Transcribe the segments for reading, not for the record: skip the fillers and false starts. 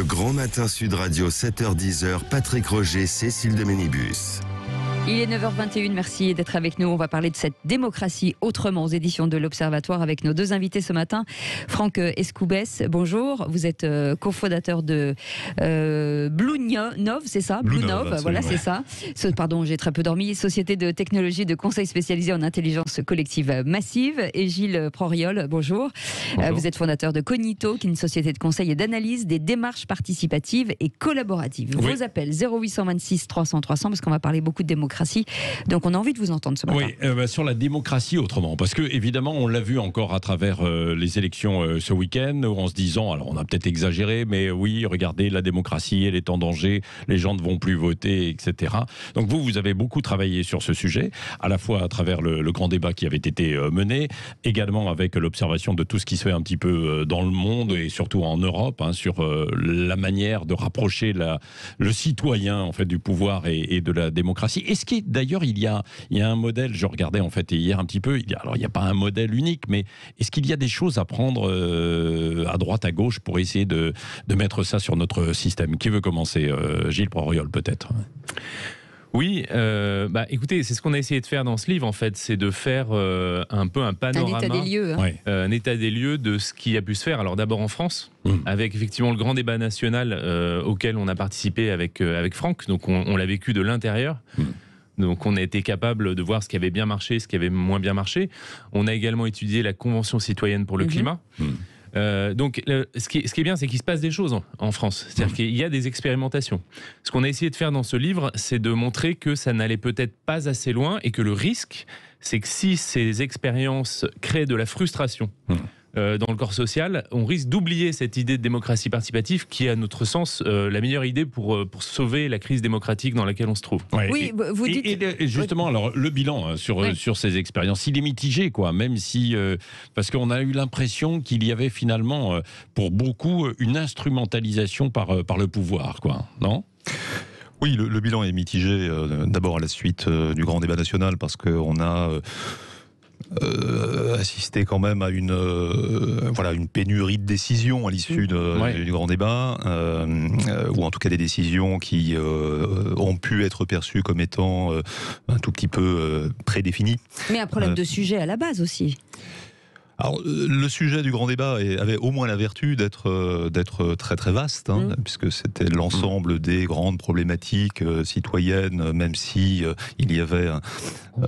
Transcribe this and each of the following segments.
Grand Matin Sud Radio, 7h-10h, Patrick Roger, Cécile de Ménibus. Il est 9h21, merci d'être avec nous. On va parler de cette démocratie autrement aux éditions de l'Observatoire avec nos deux invités ce matin. Franck Escoubès, bonjour. Vous êtes cofondateur de Bluenov, c'est ça? Bluenov, voilà, c'est ça. Pardon, j'ai très peu dormi. Société de technologie de conseil spécialisée en intelligence collective massive. Et Gilles Proriol, bonjour. Vous êtes fondateur de Cognito, qui est une société de conseil et d'analyse des démarches participatives et collaboratives. Oui. Vos appels 0826 300 300, parce qu'on va parler beaucoup de démocratie. Donc on a envie de vous entendre ce matin. Oui, sur la démocratie autrement, parce que évidemment on l'a vu encore à travers les élections ce week-end, en se disant, alors on a peut-être exagéré, mais oui, regardez, la démocratie, elle est en danger, les gens ne vont plus voter, etc. Donc vous avez beaucoup travaillé sur ce sujet, à la fois à travers le grand débat qui avait été mené, également avec l'observation de tout ce qui se fait un petit peu dans le monde et surtout en Europe, sur la manière de rapprocher le citoyen en fait du pouvoir et de la démocratie. Est-ce qu'il d'ailleurs il y a un modèle, je regardais en fait hier un petit peu, il n'y a pas un modèle unique, mais est-ce qu'il y a des choses à prendre à droite, à gauche pour essayer de mettre ça sur notre système? Qui veut commencer? Gilles Proriol peut-être. Oui, écoutez, c'est ce qu'on a essayé de faire dans ce livre, en fait, c'est de faire un peu un panorama, un état des lieux, un état des lieux de ce qui a pu se faire. Alors d'abord en France, avec effectivement le grand débat national auquel on a participé avec Franck, donc on l'a vécu de l'intérieur. Donc on a été capable de voir ce qui avait bien marché, ce qui avait moins bien marché. On a également étudié la Convention citoyenne pour le climat. Donc ce qui est bien, c'est qu'il se passe des choses en France. C'est-à-dire qu'il y a des expérimentations. Ce qu'on a essayé de faire dans ce livre, c'est de montrer que ça n'allait peut-être pas assez loin et que le risque, c'est que si ces expériences créent de la frustration dans le corps social, on risque d'oublier cette idée de démocratie participative qui est à notre sens la meilleure idée pour sauver la crise démocratique dans laquelle on se trouve. Oui, vous dites... et justement, alors, le bilan sur ces expériences, il est mitigé, quoi, même si... parce qu'on a eu l'impression qu'il y avait finalement, pour beaucoup, une instrumentalisation par le pouvoir, quoi, non ? Oui, le bilan est mitigé, d'abord à la suite du grand débat national, parce qu'on a... assister quand même à une pénurie de décisions à l'issue du grand débat, ou en tout cas des décisions qui ont pu être perçues comme étant un tout petit peu prédéfinies. Mais un problème de sujet à la base aussi. Alors, le sujet du grand débat avait au moins la vertu d'être très très vaste, puisque c'était l'ensemble des grandes problématiques citoyennes, même si il y avait,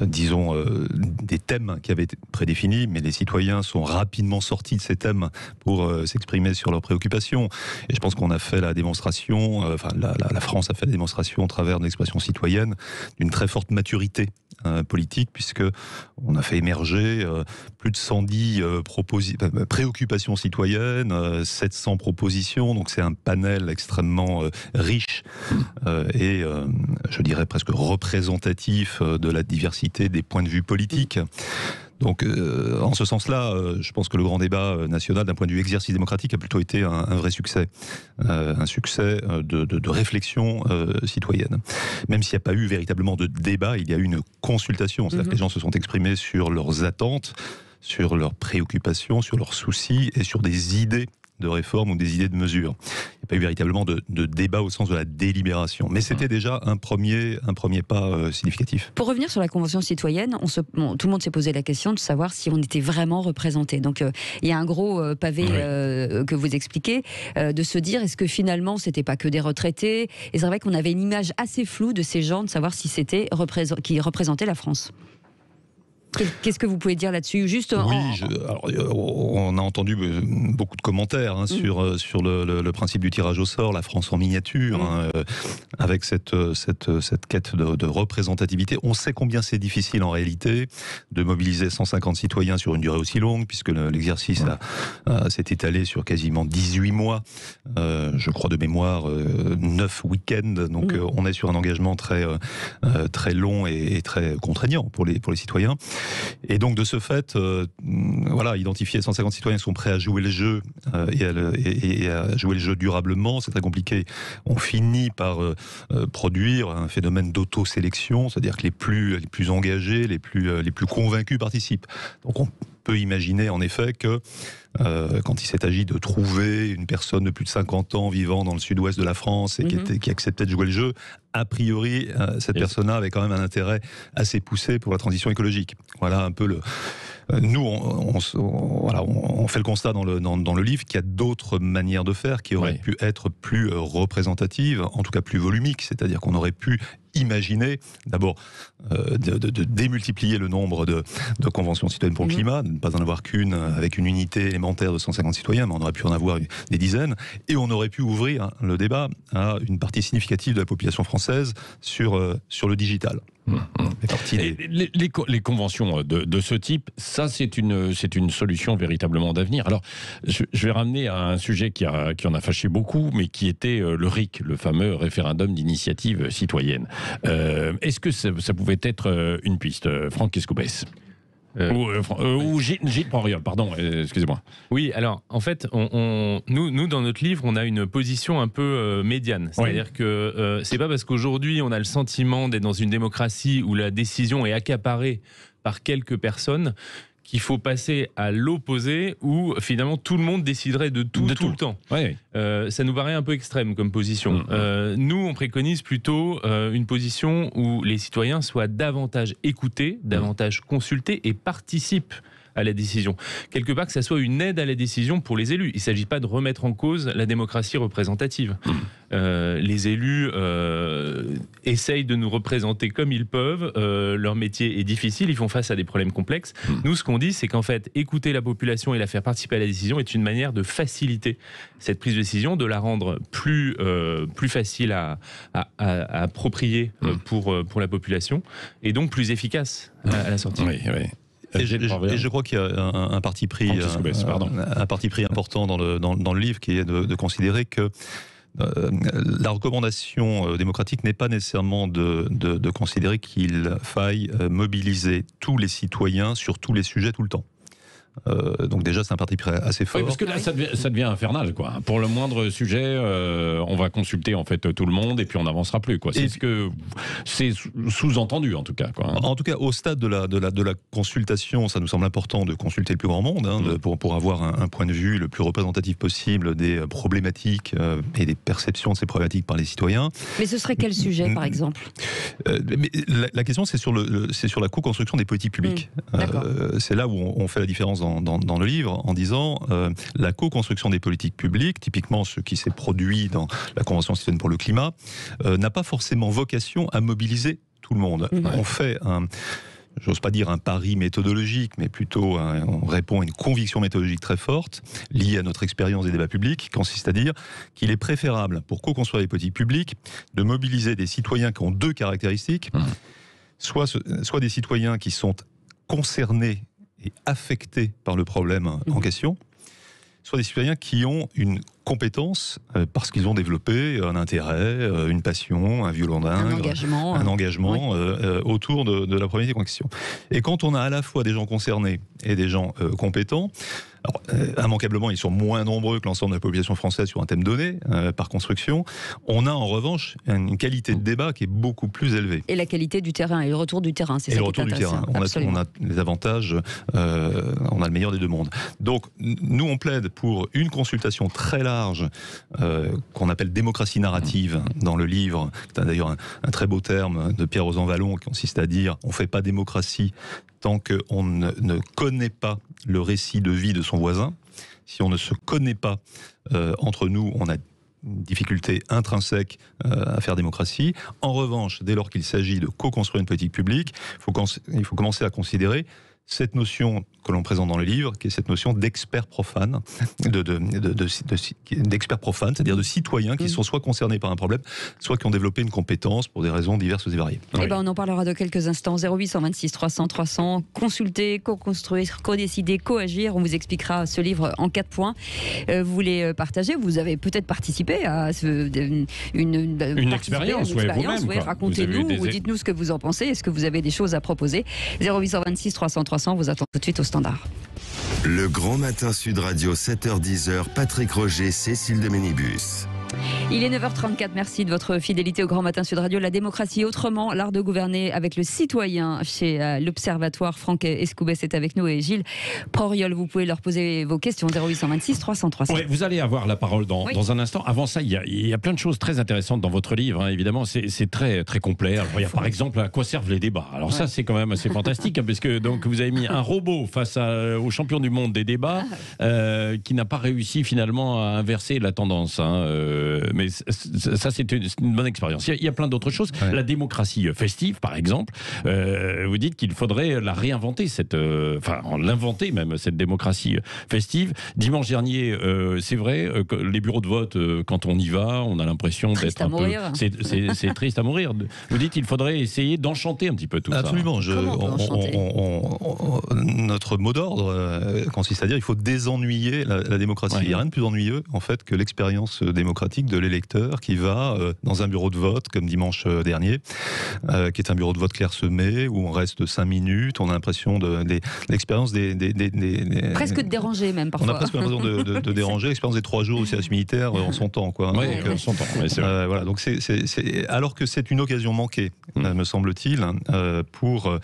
disons, des thèmes qui avaient été prédéfinis, mais les citoyens sont rapidement sortis de ces thèmes pour s'exprimer sur leurs préoccupations. Et je pense qu'on a fait la démonstration, la France a fait la démonstration au travers de l'expression citoyenne d'une très forte maturité politique, puisque on a fait émerger plus de 110 préoccupations citoyennes, 700 propositions, donc c'est un panel extrêmement riche et je dirais presque représentatif de la diversité des points de vue politiques. Donc, en ce sens-là, je pense que le grand débat national, d'un point de vue exercice démocratique, a plutôt été un vrai succès. Un succès de réflexion citoyenne. Même s'il n'y a pas eu véritablement de débat, il y a eu une consultation. C'est-à-dire que les gens se sont exprimés sur leurs attentes, sur leurs préoccupations, sur leurs soucis et sur des idées de réforme ou des idées de mesures. Il n'y a pas eu véritablement de débat au sens de la délibération. Mais c'était déjà un premier pas significatif. Pour revenir sur la Convention citoyenne, tout le monde s'est posé la question de savoir si on était vraiment représenté. Donc il y a un gros pavé que vous expliquez, de se dire est-ce que finalement c'était pas que des retraités. Et c'est vrai qu'on avait une image assez floue de ces gens, de savoir si c'était qui représentaient la France. Qu'est-ce que vous pouvez dire là-dessus? Juste on a entendu beaucoup de commentaires sur le principe du tirage au sort, la France en miniature, avec cette quête de représentativité. On sait combien c'est difficile en réalité de mobiliser 150 citoyens sur une durée aussi longue, puisque l'exercice s'est étalé sur quasiment 18 mois, je crois de mémoire 9 week-ends, donc on est sur un engagement très long et très contraignant pour les citoyens. Et donc de ce fait, identifier 150 citoyens qui sont prêts à jouer le jeu et à jouer le jeu durablement, c'est très compliqué. On finit par produire un phénomène d'auto-sélection, c'est-à-dire que les plus engagés, les plus convaincus participent. Donc peut imaginer en effet que quand il s'est agi de trouver une personne de plus de 50 ans vivant dans le sud-ouest de la France et qui acceptait de jouer le jeu, a priori, cette personne-là avait quand même un intérêt assez poussé pour la transition écologique. Voilà un peu le... Nous, on fait le constat dans le livre qu'il y a d'autres manières de faire qui auraient pu être plus représentatives, en tout cas plus volumiques, c'est-à-dire qu'on aurait pu imaginer, d'abord, de démultiplier le nombre de conventions citoyennes pour le climat, de ne pas en avoir qu'une avec une unité élémentaire de 150 citoyens, mais on aurait pu en avoir des dizaines, et on aurait pu ouvrir le débat à une partie significative de la population française sur le digital. Les conventions de ce type, ça c'est une solution véritablement d'avenir. Alors je vais ramener à un sujet qui en a fâché beaucoup, mais qui était le RIC, le fameux référendum d'initiative citoyenne. Est-ce que ça pouvait être une piste, Franck Escoubès ou Gilles Proriol, pardon, excusez-moi. Oui, alors en fait, nous dans notre livre, on a une position un peu médiane. C'est-à-dire que c'est pas parce qu'aujourd'hui on a le sentiment d'être dans une démocratie où la décision est accaparée par quelques personnes qu'il faut passer à l'opposé où finalement tout le monde déciderait de tout le temps. Ça nous paraît un peu extrême comme position. Nous, on préconise plutôt une position où les citoyens soient davantage écoutés, davantage consultés et participent à la décision. Quelque part que ça soit une aide à la décision pour les élus. Il ne s'agit pas de remettre en cause la démocratie représentative. Les élus essayent de nous représenter comme ils peuvent. Leur métier est difficile, ils font face à des problèmes complexes. Nous, ce qu'on dit, c'est qu'en fait, écouter la population et la faire participer à la décision est une manière de faciliter cette prise de décision, de la rendre plus facile à approprier pour la population et donc plus efficace à la sortie. Et je crois qu'il y a un parti pris important dans le livre qui est de considérer que la recommandation démocratique n'est pas nécessairement de considérer qu'il faille mobiliser tous les citoyens sur tous les sujets tout le temps. Donc déjà c'est un parti pris assez fort. Oui, parce que là ça devient infernal quoi. Pour le moindre sujet, on va consulter en fait tout le monde et puis on n'avancera plus quoi. C'est sous-entendu en tout cas quoi. En tout cas au stade de la consultation, ça nous semble important de consulter le plus grand monde pour avoir un point de vue le plus représentatif possible des problématiques et des perceptions de ces problématiques par les citoyens. Mais ce serait quel sujet par exemple? La question c'est sur la co-construction des politiques publiques. C'est là où on fait la différence dans le livre en disant la co-construction des politiques publiques, typiquement ce qui s'est produit dans la Convention citoyenne pour le climat, n'a pas forcément vocation à mobiliser tout le monde. On fait j'ose pas dire un pari méthodologique, mais plutôt on répond à une conviction méthodologique très forte, liée à notre expérience des débats publics, qui consiste à dire qu'il est préférable, pour co-construire les politiques publiques, de mobiliser des citoyens qui ont deux caractéristiques, soit des citoyens qui sont concernés et affectés par le problème en question, soit des citoyens qui ont une compétence parce qu'ils ont développé un intérêt, une passion, un violon dingue, un engagement autour de la problématique en question. Et quand on a à la fois des gens concernés et des gens compétents, alors, immanquablement, ils sont moins nombreux que l'ensemble de la population française sur un thème donné, par construction. On a en revanche une qualité de débat qui est beaucoup plus élevée. Et la qualité du terrain, et le retour du terrain, c'est ça qui est intéressant. On a les avantages, on a le meilleur des deux mondes. Donc, nous, on plaide pour une consultation très large, qu'on appelle démocratie narrative dans le livre. C'est d'ailleurs un très beau terme de Pierre Rosanvallon qui consiste à dire on ne fait pas démocratie tant qu'on ne connaît pas le récit de vie de son voisin. Si on ne se connaît pas entre nous, on a une difficulté intrinsèque à faire démocratie. En revanche, dès lors qu'il s'agit de co-construire une politique publique, il faut commencer à considérer cette notion que l'on présente dans le livre, qui est cette notion d'expert profane, d'expert profane, c'est-à-dire de citoyens qui sont soit concernés par un problème, soit qui ont développé une compétence pour des raisons diverses et variées. Eh ben, on en parlera de quelques instants. 0826 300 300, consulter, co-construire, co-décider, co-agir. On vous expliquera ce livre en 4 points. Vous voulez partager? Vous avez peut-être participé à une expérience, racontez-nous ou dites-nous ce que vous en pensez. Est-ce que vous avez des choses à proposer? 0826 300 300, vous attend tout de suite au standard. Le Grand Matin Sud Radio, 7h-10h, Patrick Roger, Cécile de Ménibus. Il est 9h34, merci de votre fidélité au Grand Matin Sud Radio. La démocratie autrement, l'art de gouverner avec le citoyen chez l'Observatoire. Franck Escoubès est avec nous et Gilles Proriol. Vous pouvez leur poser vos questions 0826 300 300. Ouais, vous allez avoir la parole dans un instant. Avant ça, il y a plein de choses très intéressantes dans votre livre. Hein, évidemment, c'est très, très complet. Alors, il y a par exemple à quoi servent les débats. Alors ça, c'est quand même assez fantastique hein, parce que donc, vous avez mis un robot face au champion du monde des débats qui n'a pas réussi finalement à inverser la tendance. Hein, mais ça, c'est une bonne expérience. Il y a plein d'autres choses. Ouais. La démocratie festive, par exemple. Vous dites qu'il faudrait la réinventer, l'inventer même, cette démocratie festive. Dimanche dernier, c'est vrai, les bureaux de vote, quand on y va, on a l'impression d'être un peu... C'est triste à mourir. Vous dites qu'il faudrait essayer d'enchanter un petit peu tout ça. Absolument. Notre mot d'ordre consiste à dire qu'il faut désennuyer la démocratie. Il n'y a rien de plus ennuyeux, en fait, que l'expérience démocratique de l'électeur qui va dans un bureau de vote, comme dimanche dernier, qui est un bureau de vote clairsemé, où on reste 5 minutes, on a l'impression de l'expérience presque de déranger même parfois. On a presque l'impression de déranger, l'expérience des 3 jours au service militaire en son temps. Quoi. Oui, en son temps. Voilà, donc alors que c'est une occasion manquée, me semble-t-il, pour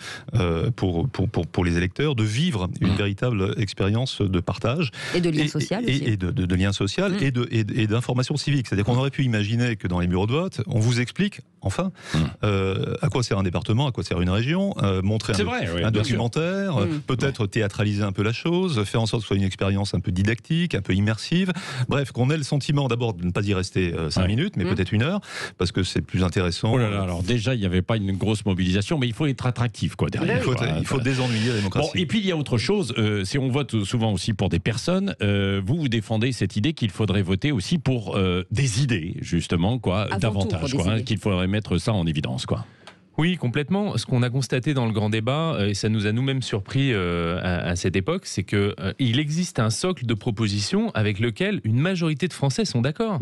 les électeurs de vivre une véritable expérience de partage. Et de lien social aussi. Et de lien social et d'information civique. C'est-à-dire qu'on aurait pu imaginer que dans les bureaux de vote, on vous explique, enfin, à quoi sert un département, à quoi sert une région, montrer un documentaire, peut-être théâtraliser un peu la chose, faire en sorte que ce soit une expérience un peu didactique, un peu immersive. Bref, qu'on ait le sentiment d'abord de ne pas y rester 5 minutes, mais peut-être 1 heure, parce que c'est plus intéressant. Oh là là, alors déjà, il n'y avait pas une grosse mobilisation, mais il faut être attractif quoi, derrière. Il faut désennuyer la démocratie. Bon, et puis il y a autre chose, c'est on vote souvent aussi pour des personnes. Vous défendez cette idée qu'il faudrait voter aussi pour des idées, justement, davantage, qu'il faudrait mettre ça en évidence, quoi. Oui, complètement. Ce qu'on a constaté dans le grand débat, et ça nous a nous-mêmes surpris à cette époque, c'est qu'il existe un socle de propositions avec lequel une majorité de Français sont d'accord.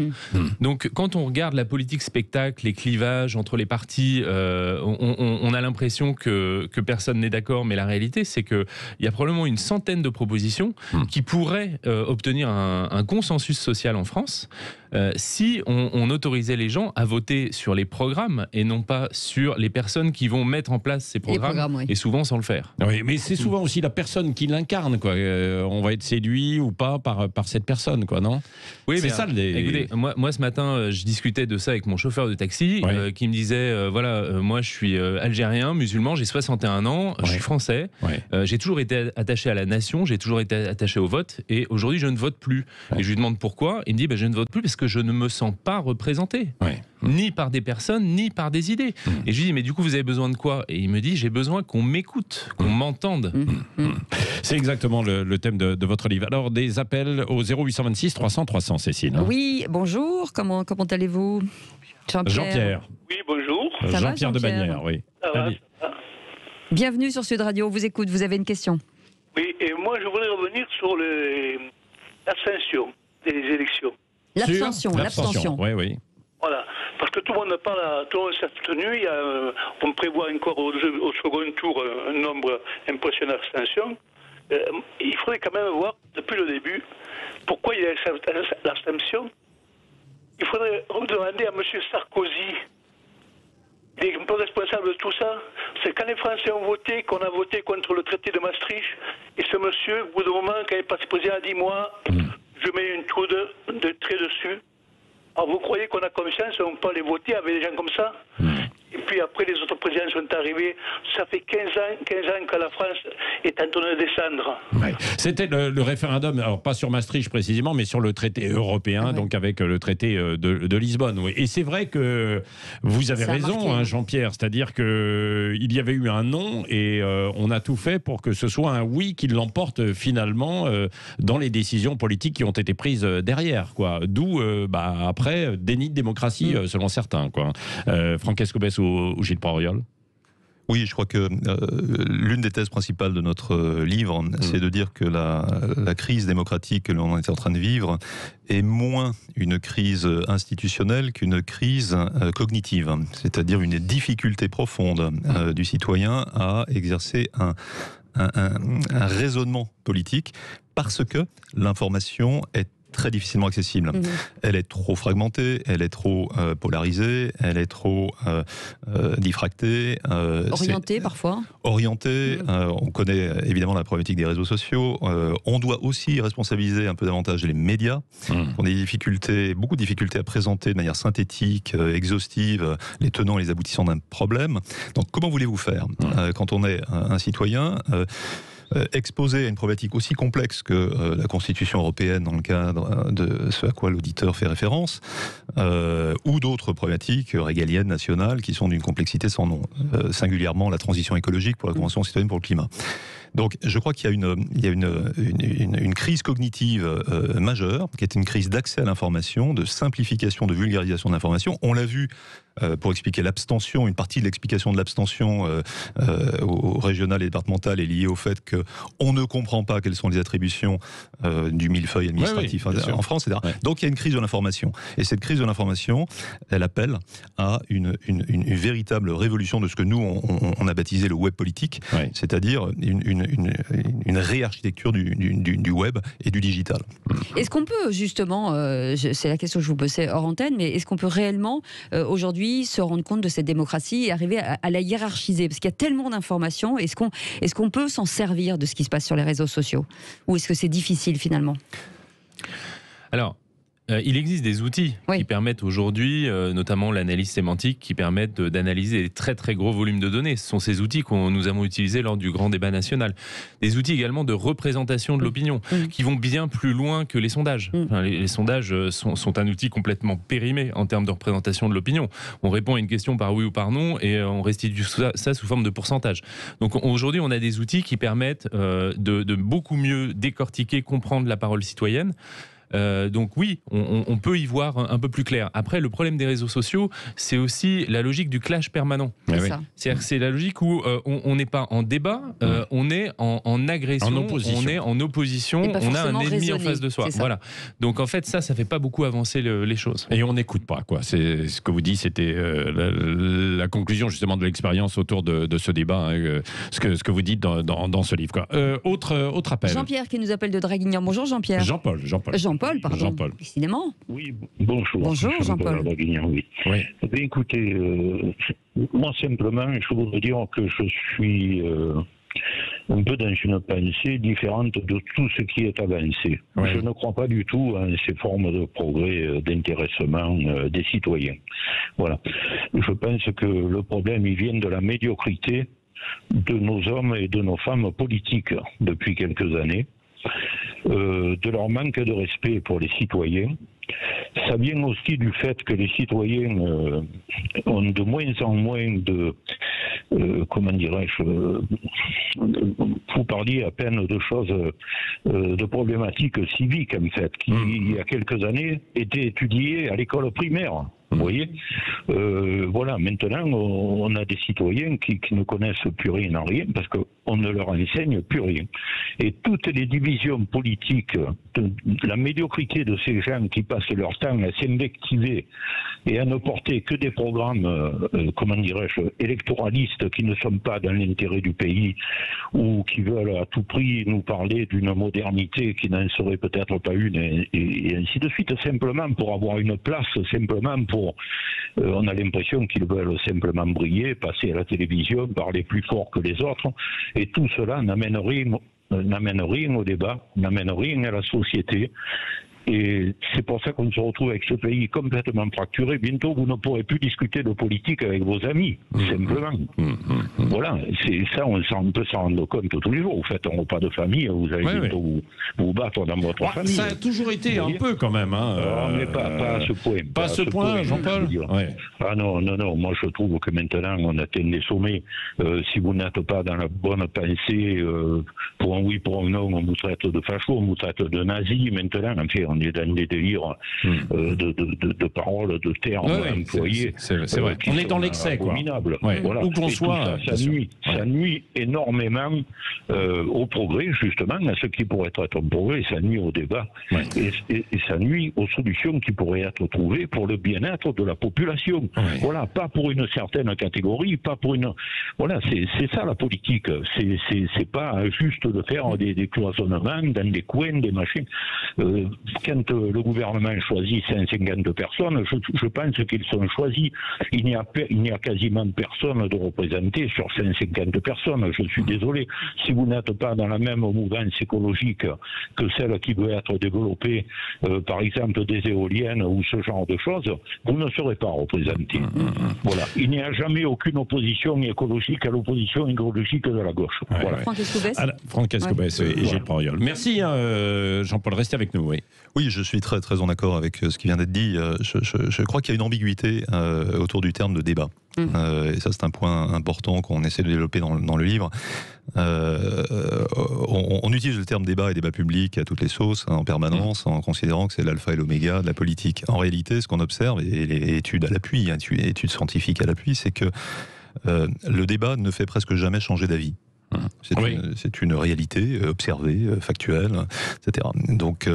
Donc, quand on regarde la politique spectacle, les clivages entre les partis, on a l'impression que personne n'est d'accord, mais la réalité, c'est qu'il y a probablement une centaine de propositions qui pourraient obtenir un consensus social en France si on autorisait les gens à voter sur les programmes et non pas sur les personnes qui vont mettre en place ces programmes, et souvent sans le faire. Oui, mais c'est souvent aussi la personne qui l'incarne, quoi. On va être séduit ou pas par cette personne, quoi, non? Oui, c'est ça. Écoutez, moi ce matin, je discutais de ça avec mon chauffeur de taxi, qui me disait, moi je suis algérien, musulman, j'ai 61 ans, je suis français, j'ai toujours été attaché à la nation, j'ai toujours été attaché au vote, et aujourd'hui je ne vote plus. Et je lui demande pourquoi, il me dit, je ne vote plus parce que je ne me sens pas représenté. Ni par des personnes, ni par des idées. Et je lui dis, mais du coup, vous avez besoin de quoi? Et il me dit, j'ai besoin qu'on m'écoute, qu'on m'entende. C'est exactement le thème de votre livre. Alors, des appels au 0826 300 300, Cécile. Oui, bonjour, comment allez-vous? Jean-Pierre. Oui, bonjour. Jean-Pierre de Bagnères, oui. Ça va. Bienvenue sur Sud Radio, on vous écoute, vous avez une question? Oui, et moi je voudrais revenir sur l'abstention des élections. L'abstention. Oui. Voilà, parce que tout le monde parle, tout le monde s'est abstenu. On prévoit encore au second tour un nombre impressionnant d'abstentions. Il faudrait quand même voir depuis le début pourquoi il y a l'abstention. Il faudrait demander à M. Sarkozy, il est un peu responsable de tout ça. C'est quand les Français ont voté, qu'on a voté contre le traité de Maastricht, et ce monsieur, au bout d'un moment, quand il est passé président, a dit, moi, je mets une trou de trait dessus. Alors vous croyez qu'on a confiance, on peut aller voter avec des gens comme ça? Et puis après, les autres présidents sont arrivés. Ça fait 15 ans que la France est en train de descendre. C'était le référendum, alors pas sur Maastricht précisément, mais sur le traité européen, donc avec le traité de Lisbonne. Oui. Et c'est vrai que vous avez raison, hein, Jean-Pierre, c'est-à-dire qu'il y avait eu un non et on a tout fait pour que ce soit un oui qui l'emporte finalement dans les décisions politiques qui ont été prises derrière, quoi. D'où, après, déni de démocratie selon certains, quoi. Franck Escoubès ou Gilles Proriol? Oui, je crois que l'une des thèses principales de notre livre, c'est de dire que la crise démocratique que l'on est en train de vivre est moins une crise institutionnelle qu'une crise cognitive, c'est-à-dire une difficulté profonde du citoyen à exercer un raisonnement politique parce que l'information est très difficilement accessible. Elle est trop fragmentée, elle est trop polarisée, elle est trop diffractée. Orientée parfois. Orientée. On connaît évidemment la problématique des réseaux sociaux. On doit aussi responsabiliser un peu davantage les médias. On a beaucoup de difficultés à présenter de manière synthétique, exhaustive, les tenants et les aboutissants d'un problème. Donc comment voulez-vous faire quand on est un citoyen exposé à une problématique aussi complexe que la Constitution européenne dans le cadre de ce à quoi l'auditeur fait référence, ou d'autres problématiques régaliennes, nationales, qui sont d'une complexité sans nom, singulièrement la transition écologique pour la Convention citoyenne pour le climat. Donc je crois qu'il y a une crise cognitive majeure, qui est une crise d'accès à l'information, de simplification, de vulgarisation de l'information. On l'a vu pour expliquer l'abstention, une partie de l'explication de l'abstention au régional et départemental est liée au fait qu'on ne comprend pas quelles sont les attributions du millefeuille administratif en France, etc. Donc il y a une crise de l'information. Et cette crise de l'information, elle appelle à une véritable révolution de ce que nous, on a baptisé le web politique, c'est-à-dire une réarchitecture du web et du digital. Est-ce qu'on peut justement, c'est la question que je vous posais hors antenne, mais est-ce qu'on peut réellement aujourd'hui se rendre compte de cette démocratie et arriver à la hiérarchiser? Parce qu'il y a tellement d'informations, est-ce qu'on peut s'en servir de ce qui se passe sur les réseaux sociaux? Ou est-ce que c'est difficile finalement? Alors, il existe des outils qui permettent aujourd'hui, notamment l'analyse sémantique, qui permettent d'analyser des très très gros volumes de données. Ce sont ces outils que nous avons utilisés lors du grand débat national. Des outils également de représentation de l'opinion, qui vont bien plus loin que les sondages. Enfin, les sondages sont un outil complètement périmé en termes de représentation de l'opinion. On répond à une question par oui ou par non et on restitue ça sous forme de pourcentage. Donc aujourd'hui, on a des outils qui permettent de beaucoup mieux décortiquer, comprendre la parole citoyenne. Donc oui, on peut y voir un peu plus clair. Après, le problème des réseaux sociaux, c'est aussi la logique du clash permanent. C'est-à-dire que c'est la logique où on n'est pas en débat, on est en agression, on est en opposition, on a un ennemi en face de soi. Voilà. Donc en fait, ça fait pas beaucoup avancer les choses. Et on n'écoute pas, quoi. C'est ce que vous dites, c'était la conclusion justement de l'expérience autour de ce débat, ce que vous dites dans ce livre, quoi. Autre appel. Jean-Pierre qui nous appelle de Draguignan. Bonjour Jean-Pierre. Jean-Paul, pardon. Jean-Paul. Décidément. Oui, bonjour. Bonjour Jean-Paul. Oui. Écoutez, moi simplement, je voudrais dire que je suis un peu dans une pensée différente de tout ce qui est avancé. Je ne crois pas du tout à ces formes de progrès, d'intéressement des citoyens. Voilà. Je pense que le problème, il vient de la médiocrité de nos hommes et de nos femmes politiques depuis quelques années. De leur manque de respect pour les citoyens. Ça vient aussi du fait que les citoyens ont de moins en moins de... comment dirais-je, vous parliez à peine de choses, de problématiques civiques en fait, qui il y a quelques années étaient étudiées à l'école primaire. Vous voyez, voilà, maintenant on a des citoyens qui ne connaissent plus rien en rien parce qu'on ne leur enseigne plus rien. Et toutes les divisions politiques, la médiocrité de ces gens qui passent leur temps à s'invectiver et à ne porter que des programmes, comment dirais-je, électoralistes qui ne sont pas dans l'intérêt du pays ou qui veulent à tout prix nous parler d'une modernité qui n'en serait peut-être pas une et ainsi de suite, simplement pour avoir une place, simplement pour... on a l'impression qu'ils veulent simplement briller, passer à la télévision, parler plus fort que les autres, et tout cela n'amène rien au débat, n'amène rien à la société. Et c'est pour ça qu'on se retrouve avec ce pays complètement fracturé. Bientôt, vous ne pourrez plus discuter de politique avec vos amis, simplement. Voilà, c'est ça, on peut s'en rendre compte tous les jours. Vous faites un repas de famille, vous allez bientôt vous battre dans votre famille. Ça a toujours été un peu quand même. Mais pas à ce point. Pas à ce point, Jean-Paul. Ah non, moi je trouve que maintenant on atteint des sommets. Si vous n'êtes pas dans la bonne pensée, pour un oui, pour un non, on vous traite de facho, on vous traite de nazi. Maintenant, en fait, on est dans des délires de paroles, de termes employés. C'est vrai. On est dans l'excès, quoi. Voilà. Où qu'on soit. Ça nuit énormément au progrès, justement, à ce qui pourrait être un progrès. Ça nuit au débat. Et ça nuit aux solutions qui pourraient être trouvées pour le bien-être de la population. Voilà, pas pour une certaine catégorie, pas pour une... Voilà, c'est ça la politique. C'est pas juste de faire des cloisonnements dans des coins, des machins. quand le gouvernement choisit 150 personnes, je pense qu'ils sont choisis. Il n'y a quasiment personne de représenté sur 150 personnes. Je suis désolé. Si vous n'êtes pas dans la même mouvance écologique que celle qui veut être développée, par exemple des éoliennes ou ce genre de choses, vous ne serez pas représenté. Voilà. Il n'y a jamais aucune opposition écologique à l'opposition écologique de la gauche. Ouais. Voilà. Franck Escoubès et Gilles Proriol. Merci Jean-Paul, restez avec nous. Oui, je suis très très en accord avec ce qui vient d'être dit. Je crois qu'il y a une ambiguïté autour du terme de débat. Et ça, c'est un point important qu'on essaie de développer dans le livre. On utilise le terme débat et débat public à toutes les sauces, en permanence, en considérant que c'est l'alpha et l'oméga de la politique. En réalité, ce qu'on observe, et les études à l'appui, études scientifiques à l'appui, c'est que le débat ne fait presque jamais changer d'avis. C'est une réalité observée, factuelle, etc. Donc,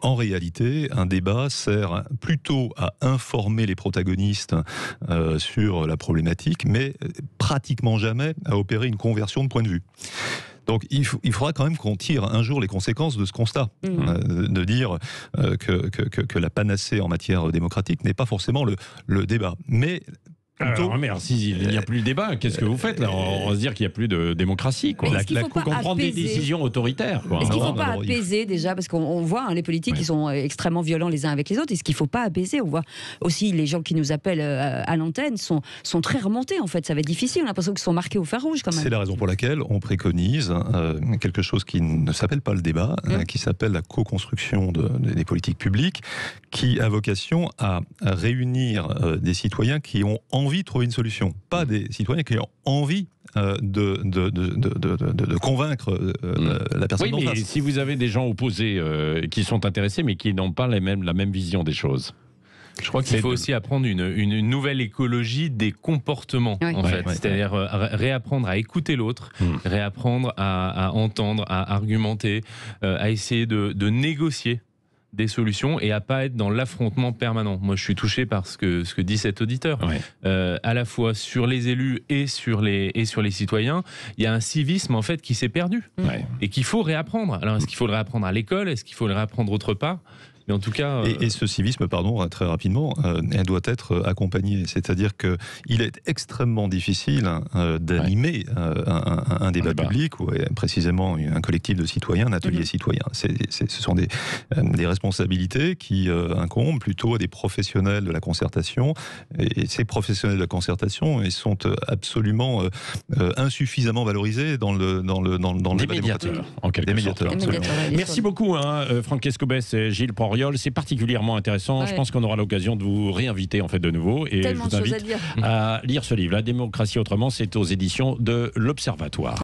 en réalité, un débat sert plutôt à informer les protagonistes sur la problématique, mais pratiquement jamais à opérer une conversion de point de vue. Donc il faudra quand même qu'on tire un jour les conséquences de ce constat, de dire que la panacée en matière démocratique n'est pas forcément le débat. Mais alors, s'il n'y a plus de débat, qu'est-ce que vous faites là? On va se dire qu'il n'y a plus de démocratie. Qu'on prend des décisions autoritaires. Est-ce qu'il ne faut pas apaiser déjà? Parce qu'on voit les politiques qui sont extrêmement violents les uns avec les autres. Est-ce qu'il ne faut pas apaiser? On voit aussi les gens qui nous appellent à l'antenne sont très remontés en fait. Ça va être difficile. On a l'impression qu'ils sont marqués au fer rouge quand même. C'est la raison pour laquelle on préconise quelque chose qui ne s'appelle pas le débat, qui s'appelle la co-construction des politiques publiques, qui a vocation à réunir des citoyens qui ont envie de trouver une solution, pas des citoyens qui ont envie de convaincre la personne en face. Oui, mais si vous avez des gens opposés qui sont intéressés, mais qui n'ont pas la même vision des choses. Je crois qu'il faut aussi apprendre une nouvelle écologie des comportements, en fait. C'est-à-dire réapprendre à écouter l'autre, réapprendre à entendre, à argumenter, à essayer de négocier des solutions et à pas être dans l'affrontement permanent. Moi, je suis touché par ce que dit cet auditeur. À la fois sur les élus et sur les citoyens, il y a un civisme en fait qui s'est perdu et qu'il faut réapprendre. Alors, est-ce qu'il faut le réapprendre à l'école? Est-ce qu'il faut le réapprendre autre part? Mais en tout cas, et ce civisme, très rapidement, elle doit être accompagné. C'est-à-dire qu'il est extrêmement difficile d'animer un débat public, ou précisément un collectif de citoyens, un atelier citoyen. Ce sont des responsabilités qui incombent plutôt à des professionnels de la concertation. Et ces professionnels de la concertation, ils sont absolument insuffisamment valorisés dans le débat démocratique. En quelque sorte. Merci beaucoup, Franck Escoubès et Gilles Proriol. C'est particulièrement intéressant. Je pense qu'on aura l'occasion de vous réinviter en fait de nouveau. Et je vous invite à lire ce livre. La démocratie autrement, c'est aux éditions de l'Observatoire.